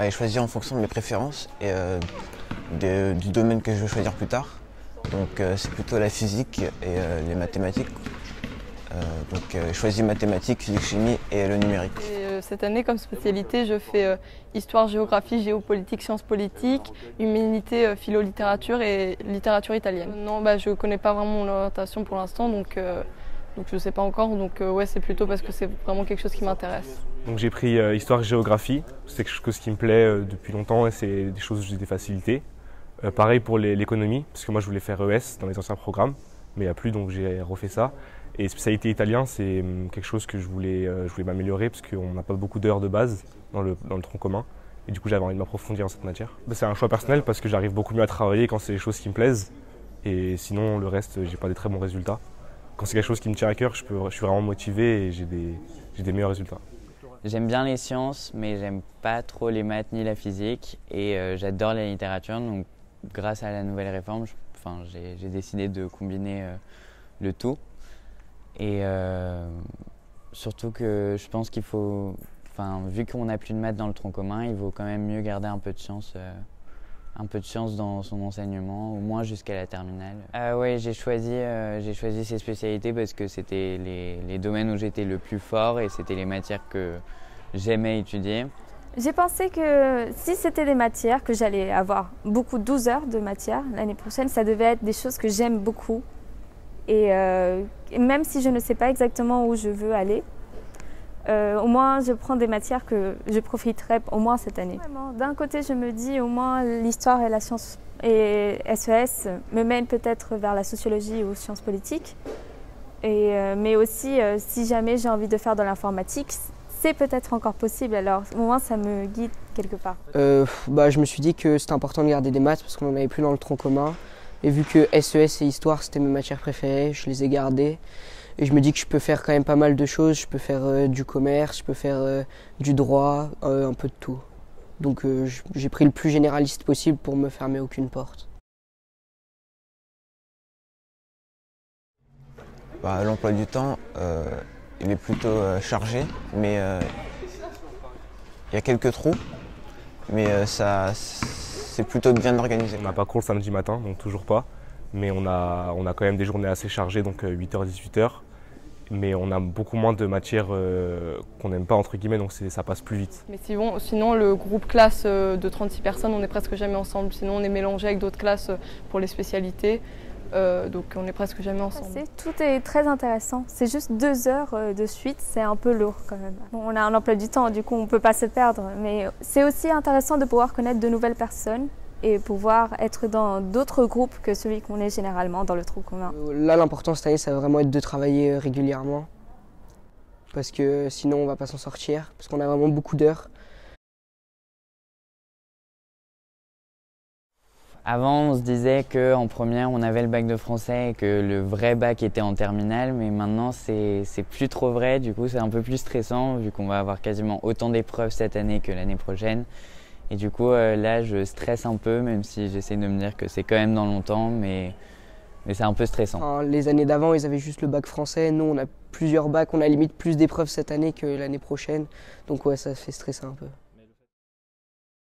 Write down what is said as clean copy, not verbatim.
Et choisir en fonction de mes préférences et du domaine que je veux choisir plus tard. Donc c'est plutôt la physique et les mathématiques. J'ai choisi mathématiques, physique, chimie et le numérique. Cette année, comme spécialité, je fais histoire, géographie, géopolitique, sciences politiques, humanité, philo-littérature et littérature italienne. Non, je ne connais pas vraiment mon orientation pour l'instant, donc je ne sais pas encore. Donc ouais, c'est plutôt parce que c'est vraiment quelque chose qui m'intéresse. Donc j'ai pris histoire, géographie. C'est quelque chose qui me plaît depuis longtemps et c'est des choses où j'ai des facilités. Pareil pour l'économie, parce que moi je voulais faire ES dans les anciens programmes, mais il n'y a plus, donc j'ai refait ça. Et spécialité italien, c'est quelque chose que je voulais m'améliorer parce qu'on n'a pas beaucoup d'heures de base dans le tronc commun. Et du coup, j'avais envie de m'approfondir dans cette matière. C'est un choix personnel parce que j'arrive beaucoup mieux à travailler quand c'est des choses qui me plaisent. Et sinon, le reste, j'ai pas des très bons résultats. Quand c'est quelque chose qui me tient à cœur, je suis vraiment motivé et j'ai des meilleurs résultats. J'aime bien les sciences, mais j'aime pas trop les maths ni la physique. Et j'adore la littérature. Donc, grâce à la nouvelle réforme, j'ai décidé de combiner le tout. Et surtout que je pense qu'il faut, vu qu'on n'a plus de maths dans le tronc commun, il vaut quand même mieux garder un peu de science dans son enseignement, au moins jusqu'à la terminale. Oui, j'ai choisi ces spécialités parce que c'était les domaines où j'étais le plus fort et c'était les matières que j'aimais étudier. J'ai pensé que si c'était des matières, que j'allais avoir beaucoup 12 heures de matière l'année prochaine, ça devait être des choses que j'aime beaucoup. Et même si je ne sais pas exactement où je veux aller, au moins je prends des matières que je profiterai au moins cette année. D'un côté, je me dis au moins l'histoire et la science et SES me mènent peut-être vers la sociologie ou sciences politiques. Mais aussi, si jamais j'ai envie de faire de l'informatique, c'est peut-être encore possible, alors au moins ça me guide quelque part. Je me suis dit que c'était important de garder des maths parce qu'on n'en avait plus dans le tronc commun. Et vu que SES et Histoire, c'était mes matières préférées, je les ai gardées. Et je me dis que je peux faire quand même pas mal de choses. Je peux faire du commerce, je peux faire du droit, un peu de tout. Donc j'ai pris le plus généraliste possible pour me fermer aucune porte. L'emploi du temps, il est plutôt chargé, mais il y a quelques trous. Mais c'est plutôt bien organisé. On n'a pas cours le samedi matin, donc toujours pas. Mais on a quand même des journées assez chargées, donc 8h, 18h. Mais on a beaucoup moins de matières qu'on n'aime pas, entre guillemets, donc ça passe plus vite. Mais sinon, le groupe classe de 36 personnes, on n'est presque jamais ensemble. Sinon, on est mélangé avec d'autres classes pour les spécialités. Donc on n'est presque jamais ensemble. Tout est très intéressant. C'est juste 2 heures de suite, c'est un peu lourd quand même. Bon, on a un emploi du temps, du coup on ne peut pas se perdre. Mais c'est aussi intéressant de pouvoir connaître de nouvelles personnes et pouvoir être dans d'autres groupes que celui qu'on est généralement dans le tronc commun. Là, l'important cette année, ça va vraiment être de travailler régulièrement. Parce que sinon on ne va pas s'en sortir, parce qu'on a vraiment beaucoup d'heures. Avant, on se disait qu'en première, on avait le bac de français et que le vrai bac était en terminale, mais maintenant, c'est plus trop vrai. Du coup, c'est un peu plus stressant vu qu'on va avoir quasiment autant d'épreuves cette année que l'année prochaine. Et du coup, là, je stresse un peu, même si j'essaie de me dire que c'est quand même dans longtemps, mais c'est un peu stressant. Les années d'avant, ils avaient juste le bac français. Nous, on a plusieurs bacs, on a limite plus d'épreuves cette année que l'année prochaine. Donc ouais, ça fait stresser un peu.